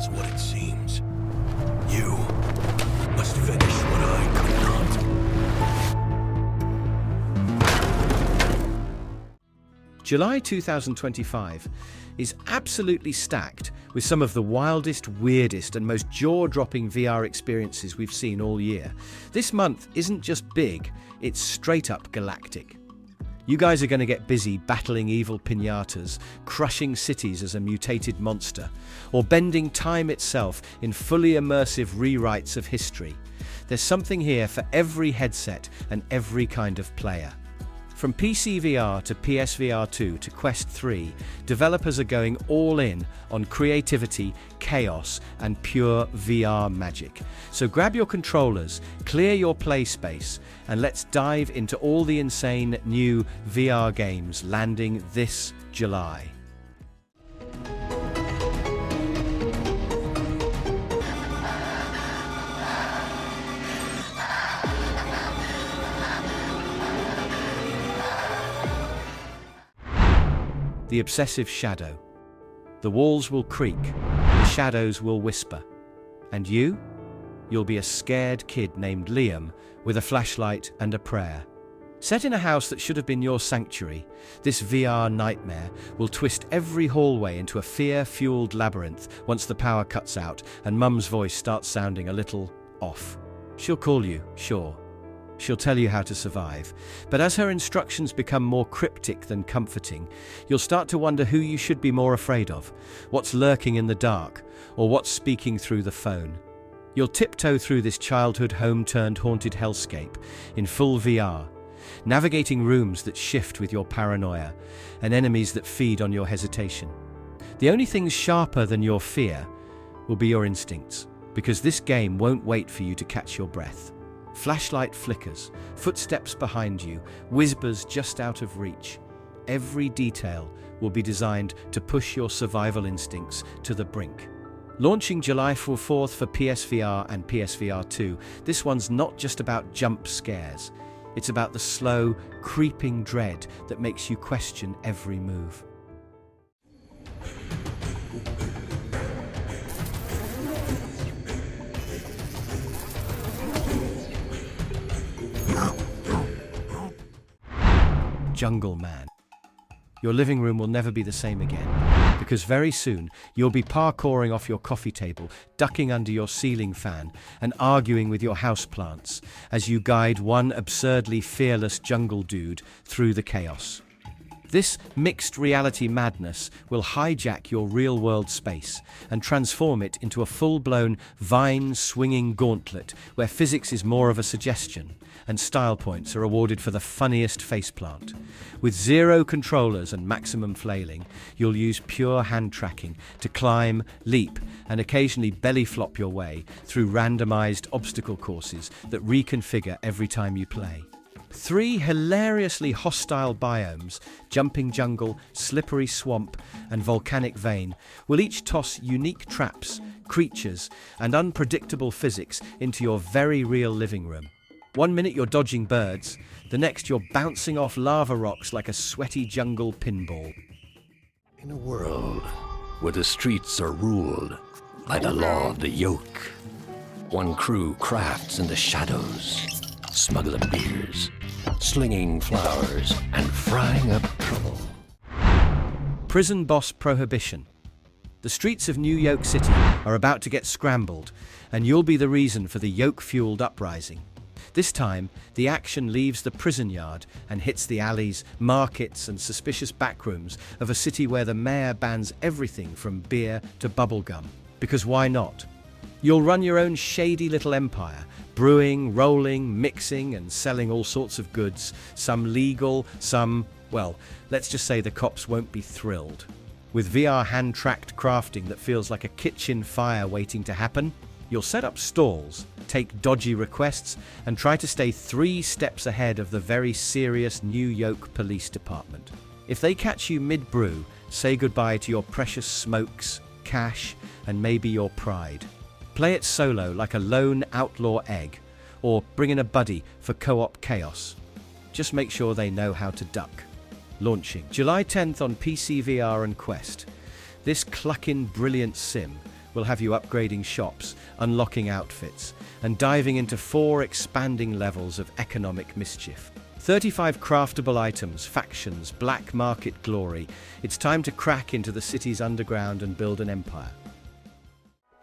as what it seems. You must finish what I could not. July 2025 is absolutely stacked with some of the wildest, weirdest and most jaw-dropping VR experiences we've seen all year. This month isn't just big, it's straight up galactic. You guys are going to get busy battling evil piñatas, crushing cities as a mutated monster, or bending time itself in fully immersive rewrites of history. There's something here for every headset and every kind of player. From PCVR to PSVR 2 to Quest 3, developers are going all in on creativity, chaos, and pure VR magic. So grab your controllers, clear your play space, and let's dive into all the insane new VR games landing this July. The Obsessive Shadow. The walls will creak, the shadows will whisper. And you? You'll be a scared kid named Liam with a flashlight and a prayer. Set in a house that should have been your sanctuary, this VR nightmare will twist every hallway into a fear-fueled labyrinth once the power cuts out and Mum's voice starts sounding a little off. She'll call you, sure. She'll tell you how to survive. But as her instructions become more cryptic than comforting, you'll start to wonder who you should be more afraid of, what's lurking in the dark, or what's speaking through the phone. You'll tiptoe through this childhood home-turned-haunted hellscape in full VR, navigating rooms that shift with your paranoia and enemies that feed on your hesitation. The only things sharper than your fear will be your instincts, because this game won't wait for you to catch your breath. Flashlight flickers, footsteps behind you, whispers just out of reach. Every detail will be designed to push your survival instincts to the brink. Launching July 4th for PSVR and PSVR 2, this one's not just about jump scares. It's about the slow, creeping dread that makes you question every move. Jungle Man. Your living room will never be the same again, because very soon you'll be parkouring off your coffee table, ducking under your ceiling fan, and arguing with your houseplants as you guide one absurdly fearless jungle dude through the chaos. This mixed reality madness will hijack your real-world space and transform it into a full-blown, vine-swinging gauntlet where physics is more of a suggestion and style points are awarded for the funniest faceplant. With zero controllers and maximum flailing, you'll use pure hand tracking to climb, leap, and occasionally belly flop your way through randomized obstacle courses that reconfigure every time you play. 3 hilariously hostile biomes, jumping jungle, slippery swamp, and volcanic vein, will each toss unique traps, creatures, and unpredictable physics into your very real living room. One minute you're dodging birds, the next you're bouncing off lava rocks like a sweaty jungle pinball. In a world where the streets are ruled by the law of the yoke, one crew crafts in the shadows, smuggling beers, slinging flowers, and frying up trouble. Prison boss Prohibition. The streets of New York City are about to get scrambled, and you'll be the reason for the yoke-fueled uprising. This time, the action leaves the prison yard and hits the alleys, markets, and suspicious backrooms of a city where the mayor bans everything from beer to bubblegum. Because why not? You'll run your own shady little empire, brewing, rolling, mixing, and selling all sorts of goods, some legal, some, well, let's just say the cops won't be thrilled. With VR hand-tracked crafting that feels like a kitchen fire waiting to happen, you'll set up stalls, take dodgy requests, and try to stay 3 steps ahead of the very serious New York Police Department. If they catch you mid-brew, say goodbye to your precious smokes, cash, and maybe your pride. Play it solo like a lone outlaw egg, or bring in a buddy for co-op chaos. Just make sure they know how to duck. Launching July 10th on PCVR and Quest. This clucking brilliant sim will have you upgrading shops, unlocking outfits, and diving into 4 expanding levels of economic mischief. 35 craftable items, factions, black market glory. It's time to crack into the city's underground and build an empire.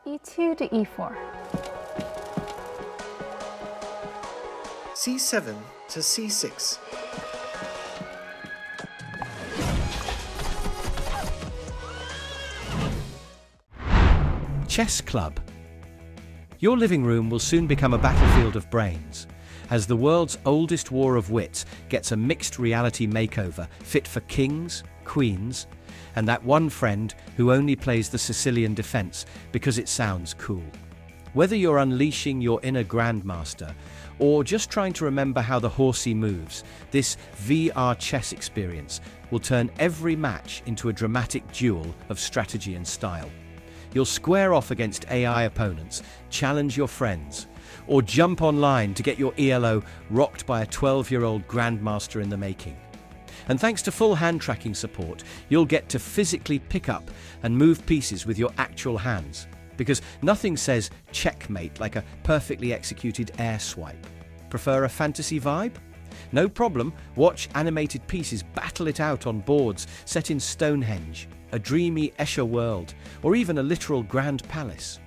e2 to e4. c7 to c6. Chess Club. Your living room will soon become a battlefield of brains, as the world's oldest war of wits gets a mixed reality makeover fit for kings, queens, and that one friend who only plays the Sicilian defense because it sounds cool. Whether you're unleashing your inner grandmaster or just trying to remember how the horsey moves, this VR chess experience will turn every match into a dramatic duel of strategy and style. You'll square off against AI opponents, challenge your friends, or jump online to get your ELO rocked by a 12-year-old grandmaster in the making. And thanks to full hand tracking support, you'll get to physically pick up and move pieces with your actual hands, because nothing says checkmate like a perfectly executed air swipe. Prefer a fantasy vibe? No problem, watch animated pieces battle it out on boards set in Stonehenge, a dreamy Escher world, or even a literal grand palace.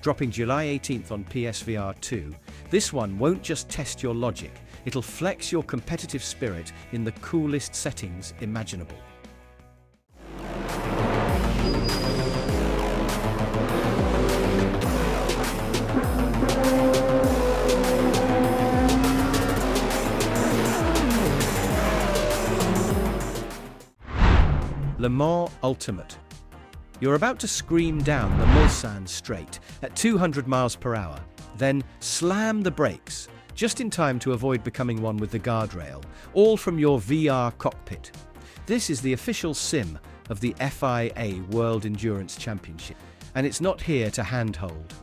Dropping July 18th on PSVR 2, this one won't just test your logic, it'll flex your competitive spirit in the coolest settings imaginable. Le Mans Ultimate. You're about to scream down the Mulsanne straight at 200 miles per hour, then slam the brakes, just in time to avoid becoming one with the guardrail, all from your VR cockpit. This is the official sim of the FIA World Endurance Championship, and it's not here to handhold.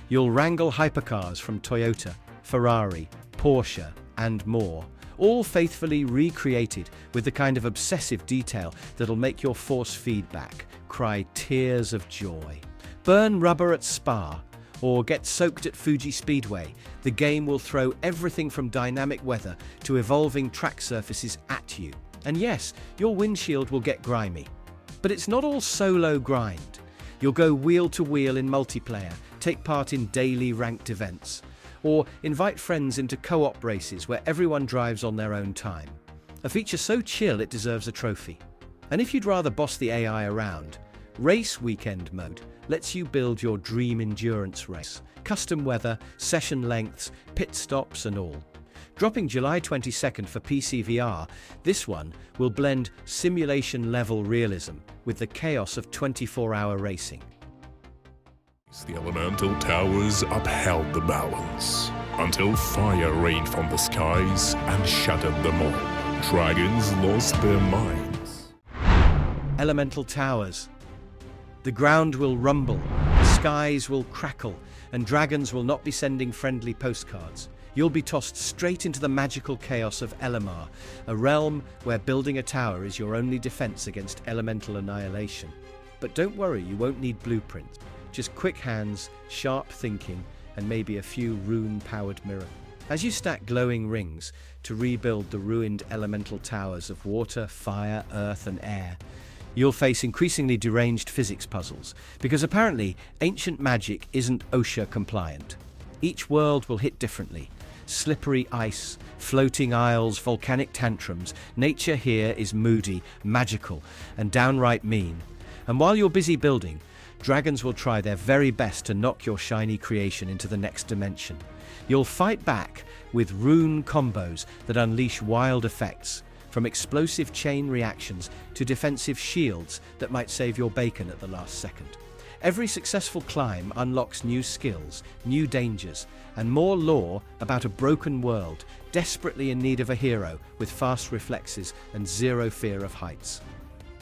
You'll wrangle hypercars from Toyota, Ferrari, Porsche, and more, all faithfully recreated with the kind of obsessive detail that'll make your force feedback cry tears of joy. Burn rubber at Spa, or get soaked at Fuji Speedway, the game will throw everything from dynamic weather to evolving track surfaces at you. And yes, your windshield will get grimy. But it's not all solo grind. You'll go wheel to wheel in multiplayer, take part in daily ranked events, or invite friends into co-op races where everyone drives on their own time. A feature so chill it deserves a trophy. And if you'd rather boss the AI around, Race Weekend mode lets you build your dream endurance race. Custom weather, session lengths, pit stops and all. Dropping July 22nd for PCVR, this one will blend simulation-level realism with the chaos of 24-hour racing. The elemental towers upheld the balance, until fire rained from the skies and shattered them all. Dragons lost their minds. Elemental towers. The ground will rumble, the skies will crackle, and dragons will not be sending friendly postcards. You'll be tossed straight into the magical chaos of Elamar, a realm where building a tower is your only defense against elemental annihilation. But don't worry, you won't need blueprints. Just quick hands, sharp thinking, and maybe a few rune-powered mirrors. As you stack glowing rings to rebuild the ruined elemental towers of water, fire, earth, and air, you'll face increasingly deranged physics puzzles, because apparently ancient magic isn't OSHA compliant. Each world will hit differently. Slippery ice, floating isles, volcanic tantrums. Nature here is moody, magical, and downright mean. And while you're busy building, dragons will try their very best to knock your shiny creation into the next dimension. You'll fight back with rune combos that unleash wild effects, from explosive chain reactions to defensive shields that might save your bacon at the last second. Every successful climb unlocks new skills, new dangers, and more lore about a broken world desperately in need of a hero with fast reflexes and zero fear of heights.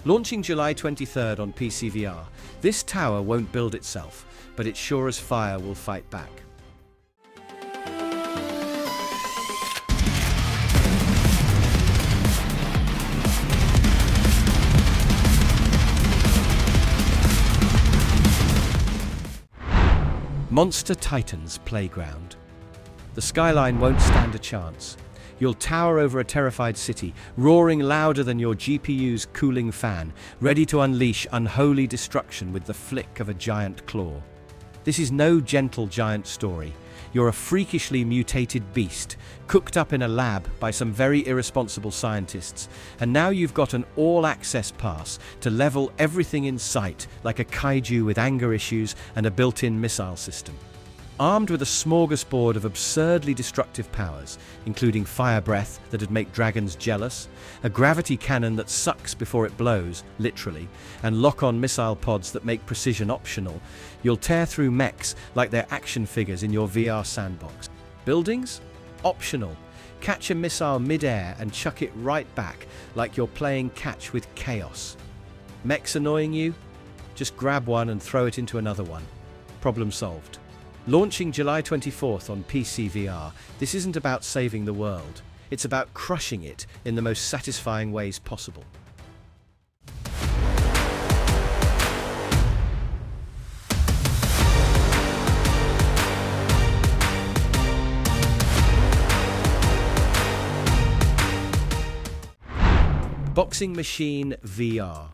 Launching July 23rd on PCVR, this tower won't build itself, but it sure as fire will fight back. Monster Titans Playground. The skyline won't stand a chance. You'll tower over a terrified city, roaring louder than your GPU's cooling fan, ready to unleash unholy destruction with the flick of a giant claw. This is no gentle giant story. You're a freakishly mutated beast, cooked up in a lab by some very irresponsible scientists, and now you've got an all-access pass to level everything in sight like a kaiju with anger issues and a built-in missile system. Armed with a smorgasbord of absurdly destructive powers, including fire breath that'd make dragons jealous, a gravity cannon that sucks before it blows, literally, and lock-on missile pods that make precision optional, you'll tear through mechs like they're action figures in your VR sandbox. Buildings? Optional. Catch a missile mid-air and chuck it right back like you're playing catch with chaos. Mechs annoying you? Just grab one and throw it into another one. Problem solved. Launching July 24th on PCVR, this isn't about saving the world. It's about crushing it in the most satisfying ways possible. Boxing Machine VR.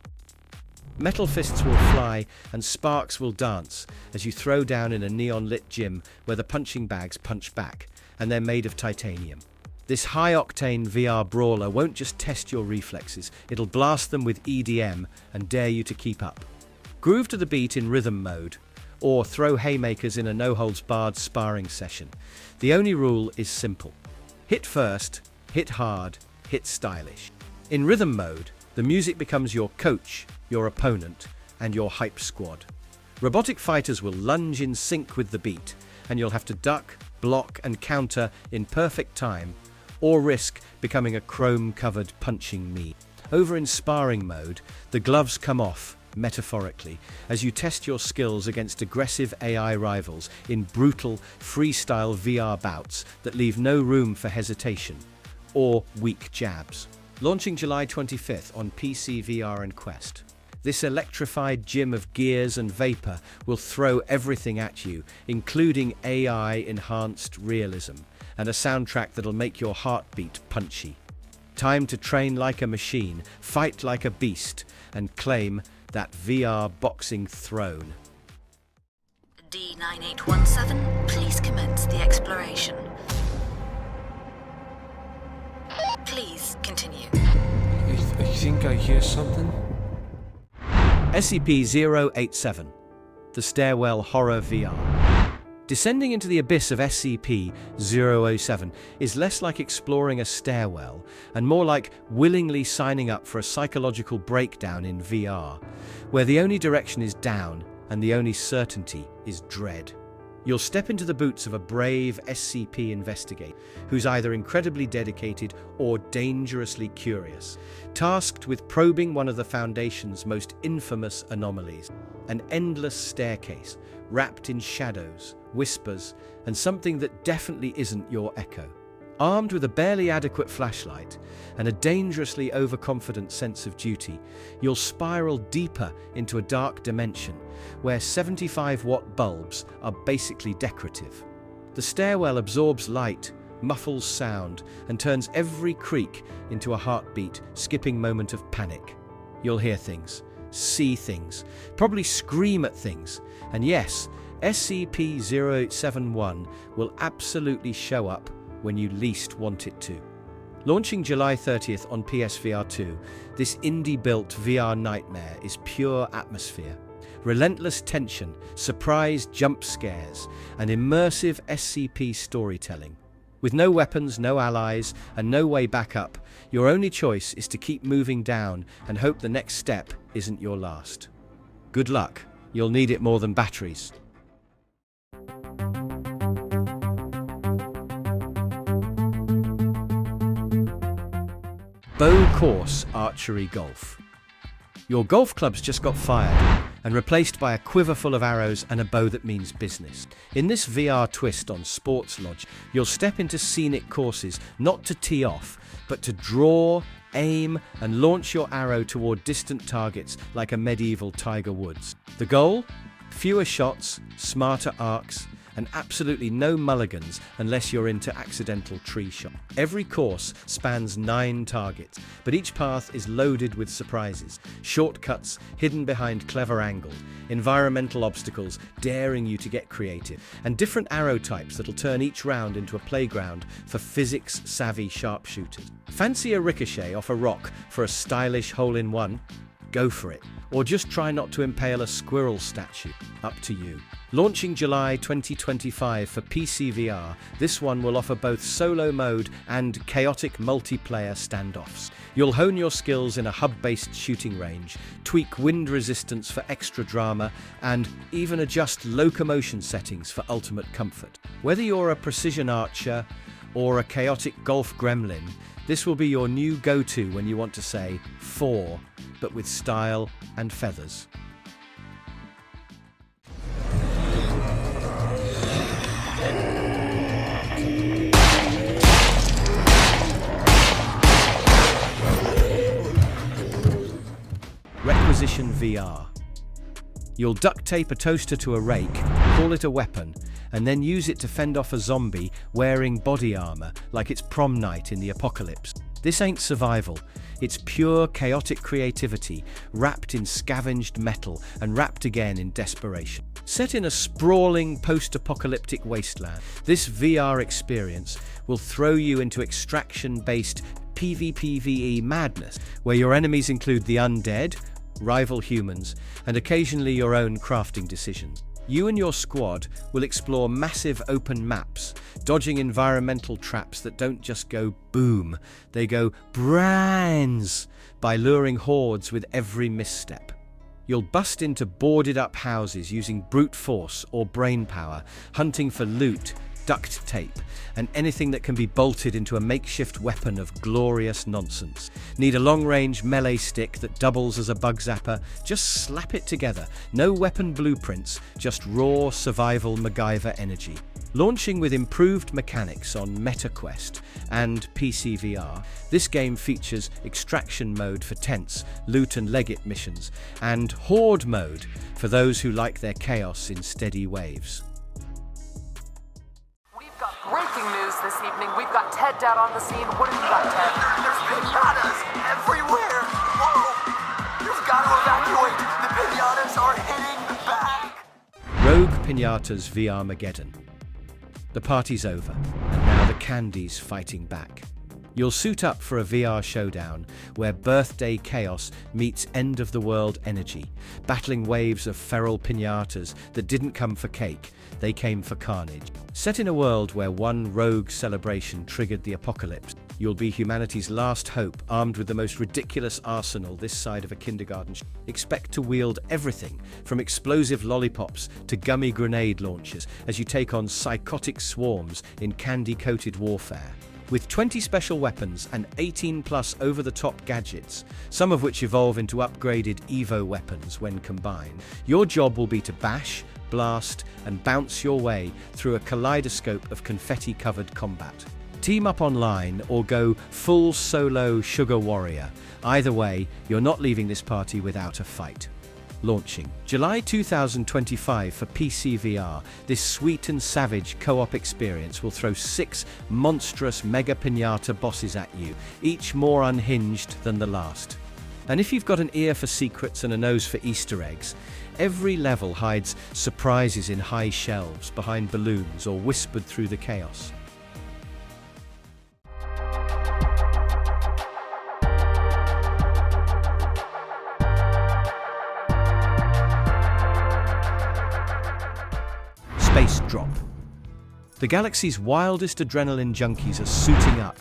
Metal fists will fly and sparks will dance as you throw down in a neon-lit gym where the punching bags punch back, and they're made of titanium. This high-octane VR brawler won't just test your reflexes, it'll blast them with EDM and dare you to keep up. Groove to the beat in rhythm mode, or throw haymakers in a no-holds-barred sparring session. The only rule is simple. Hit first, hit hard, hit stylish. In rhythm mode, the music becomes your coach, your opponent, and your hype squad. Robotic fighters will lunge in sync with the beat, and you'll have to duck, block, and counter in perfect time, or risk becoming a chrome-covered punching meme. Over in sparring mode, the gloves come off, metaphorically, as you test your skills against aggressive AI rivals in brutal, freestyle VR bouts that leave no room for hesitation or weak jabs. Launching July 25th on PCVR and Quest. This electrified gym of gears and vapor will throw everything at you, including AI-enhanced realism and a soundtrack that'll make your heartbeat punchy. Time to train like a machine, fight like a beast, and claim that VR boxing throne. D9817, please commence the exploration. Please continue. I think I hear something. SCP-087, the Stairwell Horror VR. Descending into the abyss of SCP-007 is less like exploring a stairwell and more like willingly signing up for a psychological breakdown in VR, where the only direction is down and the only certainty is dread. You'll step into the boots of a brave SCP investigator who's either incredibly dedicated or dangerously curious, tasked with probing one of the Foundation's most infamous anomalies, an endless staircase wrapped in shadows, whispers, and something that definitely isn't your echo. Armed with a barely adequate flashlight and a dangerously overconfident sense of duty, you'll spiral deeper into a dark dimension where 75-watt bulbs are basically decorative. The stairwell absorbs light, muffles sound, and turns every creak into a heartbeat, skipping moment of panic. You'll hear things, see things, probably scream at things, and yes, SCP-071 will absolutely show up when you least want it to. Launching July 30th on PSVR 2, this indie-built VR nightmare is pure atmosphere. Relentless tension, surprise jump scares, and immersive SCP storytelling. With no weapons, no allies, and no way back up, your only choice is to keep moving down and hope the next step isn't your last. Good luck. You'll need it more than batteries. Bow Course Archery Golf. Your golf club's just got fired and replaced by a quiver full of arrows and a bow that means business. In this VR twist on Sports Lodge, you'll step into scenic courses not to tee off, but to draw, aim, and launch your arrow toward distant targets like a medieval Tiger Woods. The goal? Fewer shots, smarter arcs, and absolutely no mulligans unless you're into accidental tree shot. Every course spans 9 targets, but each path is loaded with surprises, shortcuts hidden behind clever angles, environmental obstacles daring you to get creative, and different arrow types that'll turn each round into a playground for physics-savvy sharpshooters. Fancy a ricochet off a rock for a stylish hole-in-one? Go for it. Or just try not to impale a squirrel statue. Up to you. Launching July 2025 for PCVR, this one will offer both solo mode and chaotic multiplayer standoffs. You'll hone your skills in a hub-based shooting range, tweak wind resistance for extra drama, and even adjust locomotion settings for ultimate comfort. Whether you're a precision archer or a chaotic golf gremlin, this will be your new go-to when you want to say 4, but with style and feathers. Requisition VR. You'll duct tape a toaster to a rake, call it a weapon, and then use it to fend off a zombie wearing body armor like it's prom night in the apocalypse. This ain't survival, it's pure chaotic creativity wrapped in scavenged metal and wrapped again in desperation. Set in a sprawling post-apocalyptic wasteland, this VR experience will throw you into extraction-based PvPvE madness, where your enemies include the undead, rival humans, and occasionally your own crafting decisions. You and your squad will explore massive open maps, dodging environmental traps that don't just go boom, they go brains by luring hordes with every misstep. You'll bust into boarded-up houses using brute force or brain power, hunting for loot, duct tape, and anything that can be bolted into a makeshift weapon of glorious nonsense. Need a long-range melee stick that doubles as a bug zapper? Just slap it together. No weapon blueprints, just raw survival MacGyver energy. Launching with improved mechanics on MetaQuest and PCVR, this game features extraction mode for tents, loot and legate missions, and horde mode for those who like their chaos in steady waves. Breaking news this evening. We've got Ted down on the scene. What have you got, Ted? There's piñatas everywhere! Whoa! You've got to evacuate! The piñatas are hitting back! Rogue Piñatas VRmageddon. The party's over, and now the candy's fighting back. You'll suit up for a VR showdown where birthday chaos meets end-of-the-world energy, battling waves of feral piñatas that didn't come for cake, they came for carnage. Set in a world where one rogue celebration triggered the apocalypse, you'll be humanity's last hope, armed with the most ridiculous arsenal this side of a kindergarten. Expect to wield everything from explosive lollipops to gummy grenade launchers as you take on psychotic swarms in candy-coated warfare. With 20 special weapons and 18+ over-the-top gadgets, some of which evolve into upgraded Evo weapons when combined, your job will be to bash, blast, and bounce your way through a kaleidoscope of confetti-covered combat. Team up online or go full solo sugar warrior. Either way, you're not leaving this party without a fight. Launching July 2025 for PCVR, this sweet and savage co-op experience will throw 6 monstrous mega piñata bosses at you, each more unhinged than the last. And if you've got an ear for secrets and a nose for Easter eggs, every level hides surprises in high shelves, behind balloons, or whispered through the chaos. Space drop. The galaxy's wildest adrenaline junkies are suiting up,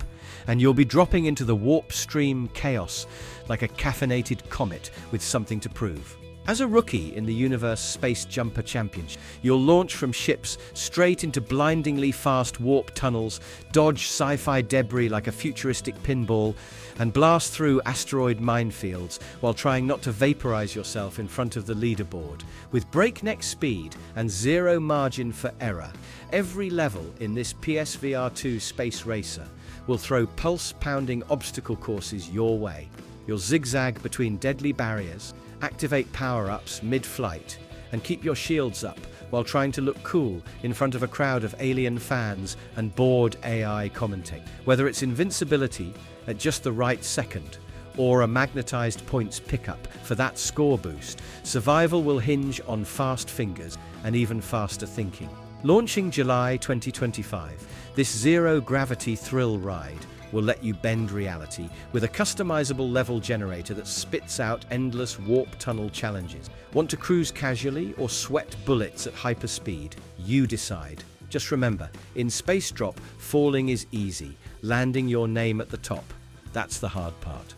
and you'll be dropping into the warp stream chaos like a caffeinated comet with something to prove. As a rookie in the Universe Space Jumper Championship, you'll launch from ships straight into blindingly fast warp tunnels, dodge sci-fi debris like a futuristic pinball, and blast through asteroid minefields while trying not to vaporize yourself in front of the leaderboard. With breakneck speed and zero margin for error, every level in this PSVR 2 Space Racer will throw pulse-pounding obstacle courses your way. You'll zigzag between deadly barriers, activate power-ups mid-flight, and keep your shields up while trying to look cool in front of a crowd of alien fans and bored AI commenting. Whether it's invincibility at just the right second or a magnetized points pickup for that score boost, survival will hinge on fast fingers and even faster thinking. Launching July 2025, this zero-gravity thrill ride will let you bend reality with a customizable level generator that spits out endless warp tunnel challenges. Want to cruise casually or sweat bullets at hyperspeed? You decide. Just remember, in Space Drop, falling is easy. Landing your name at the top, that's the hard part.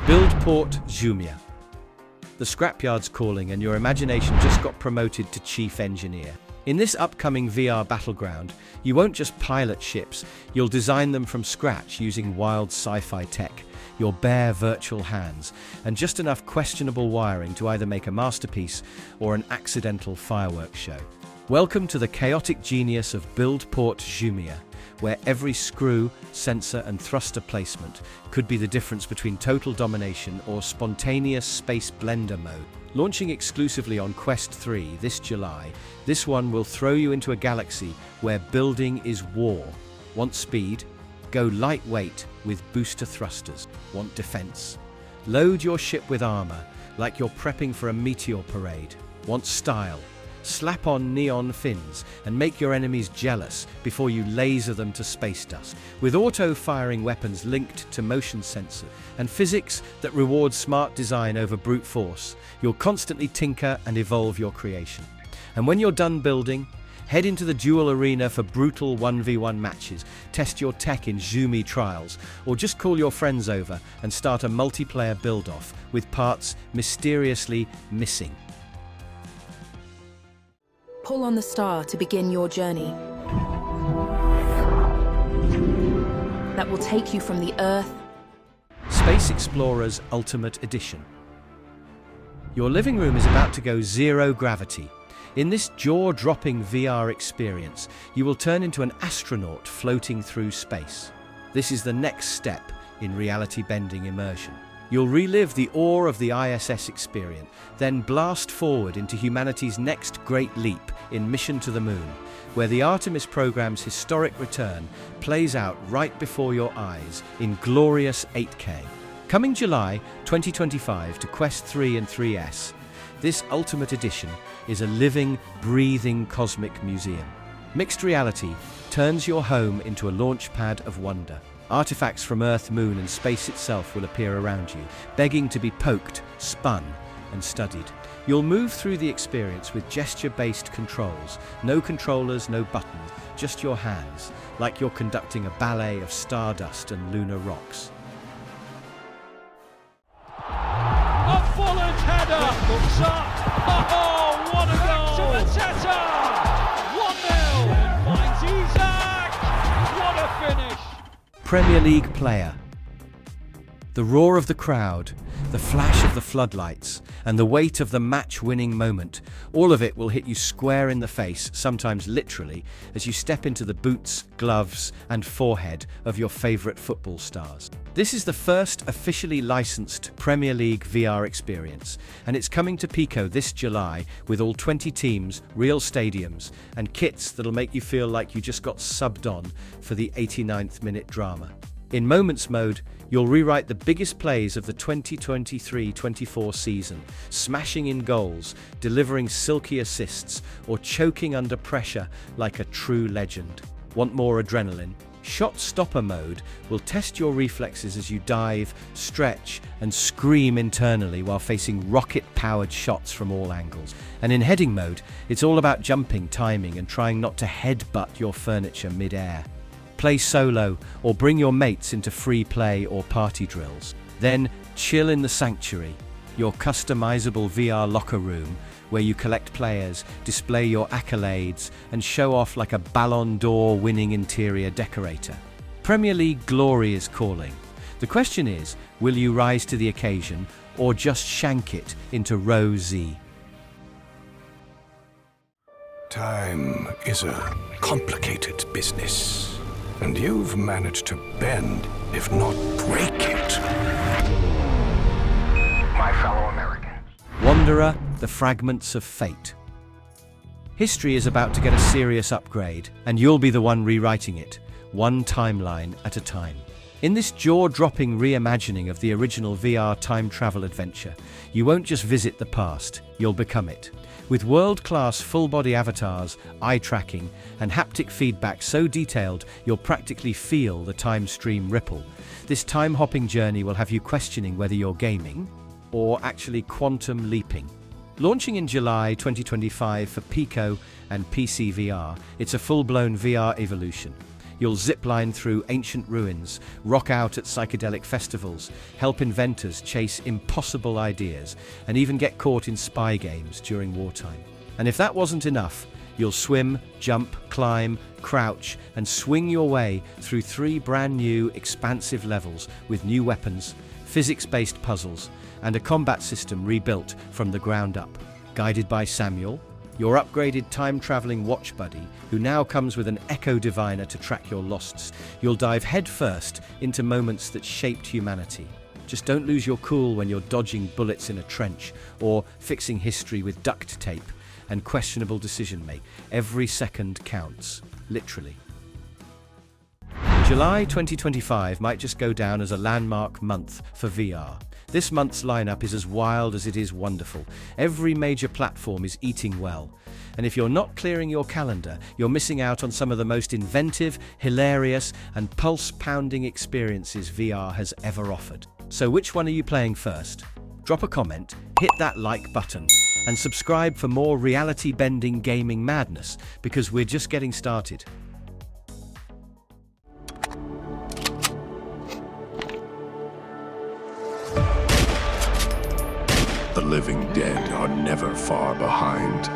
BuildPort Xumia. The scrapyard's calling and your imagination just got promoted to chief engineer. In this upcoming VR battleground, you won't just pilot ships, you'll design them from scratch using wild sci-fi tech, your bare virtual hands, and just enough questionable wiring to either make a masterpiece or an accidental fireworks show. Welcome to the chaotic genius of BuildPort Xumia, where every screw, sensor and thruster placement could be the difference between total domination or spontaneous space blender mode. Launching exclusively on Quest 3 this July, this one will throw you into a galaxy where building is war. Want speed? Go lightweight with booster thrusters. Want defense? Load your ship with armor like you're prepping for a meteor parade. Want style? Slap on neon fins and make your enemies jealous before you laser them to space dust. With auto-firing weapons linked to motion sensors and physics that reward smart design over brute force, you'll constantly tinker and evolve your creation. And when you're done building, head into the duel arena for brutal 1v1 matches, test your tech in Xumi trials, or just call your friends over and start a multiplayer build-off with parts mysteriously missing. Pull on the star to begin your journey. That will take you from the Earth. Space Explorers Ultimate Edition. Your living room is about to go zero gravity. In this jaw-dropping VR experience, you will turn into an astronaut floating through space. This is the next step in reality-bending immersion. You'll relive the awe of the ISS experience, then blast forward into humanity's next great leap in Mission to the Moon, where the Artemis program's historic return plays out right before your eyes in glorious 8K. Coming July 2025 to Quest 3 and 3S, this Ultimate Edition is a living, breathing cosmic museum. Mixed reality turns your home into a launch pad of wonder. Artifacts from Earth, Moon, and space itself will appear around you, begging to be poked, spun, and studied. You'll move through the experience with gesture-based controls. No controllers, no buttons, just your hands, like you're conducting a ballet of stardust and lunar rocks. A bullet header! Looks up! Oh, what a goal! To Mateta! 1-0! And finds Isaac! What a finish! Premier League player. The roar of the crowd, the flash of the floodlights, and the weight of the match-winning moment, all of it will hit you square in the face, sometimes literally, as you step into the boots, gloves, and forehead of your favourite football stars. This is the first officially licensed Premier League VR experience, and it's coming to Pico this July with all 20 teams, real stadiums, and kits that'll make you feel like you just got subbed on for the 89th minute drama. In Moments mode, you'll rewrite the biggest plays of the 2023-24 season, smashing in goals, delivering silky assists, or choking under pressure like a true legend. Want more adrenaline? Shot Stopper mode will test your reflexes as you dive, stretch, and scream internally while facing rocket-powered shots from all angles. And in Heading mode, it's all about jumping, timing, and trying not to headbutt your furniture mid-air. Play solo or bring your mates into free play or party drills. Then chill in the Sanctuary, your customizable VR locker room where you collect players, display your accolades, and show off like a Ballon d'Or winning interior decorator. Premier League glory is calling. The question is, will you rise to the occasion or just shank it into row Z? Time is a complicated business, and you've managed to bend, if not break it. My fellow Americans. Wanderer, the Fragments of Fate. History is about to get a serious upgrade, and you'll be the one rewriting it, one timeline at a time. In this jaw-dropping reimagining of the original VR time travel adventure, you won't just visit the past, you'll become it. With world-class full-body avatars, eye tracking, and haptic feedback so detailed you'll practically feel the time stream ripple, this time-hopping journey will have you questioning whether you're gaming or actually quantum leaping. Launching in July 2025 for Pico and PCVR, it's a full-blown VR evolution. You'll zipline through ancient ruins, rock out at psychedelic festivals, help inventors chase impossible ideas, and even get caught in spy games during wartime. And if that wasn't enough, you'll swim, jump, climb, crouch, and swing your way through 3 brand new, expansive levels with new weapons, physics-based puzzles, and a combat system rebuilt from the ground up. Guided by Samuel, your upgraded time-traveling watch buddy, who now comes with an echo diviner to track your losts, you'll dive headfirst into moments that shaped humanity. Just don't lose your cool when you're dodging bullets in a trench or fixing history with duct tape and questionable decision-making. Every second counts, literally. July 2025 might just go down as a landmark month for VR. This month's lineup is as wild as it is wonderful. Every major platform is eating well. And if you're not clearing your calendar, you're missing out on some of the most inventive, hilarious, and pulse-pounding experiences VR has ever offered. So which one are you playing first? Drop a comment, hit that like button, and subscribe for more reality-bending gaming madness, because we're just getting started. The living dead are never far behind.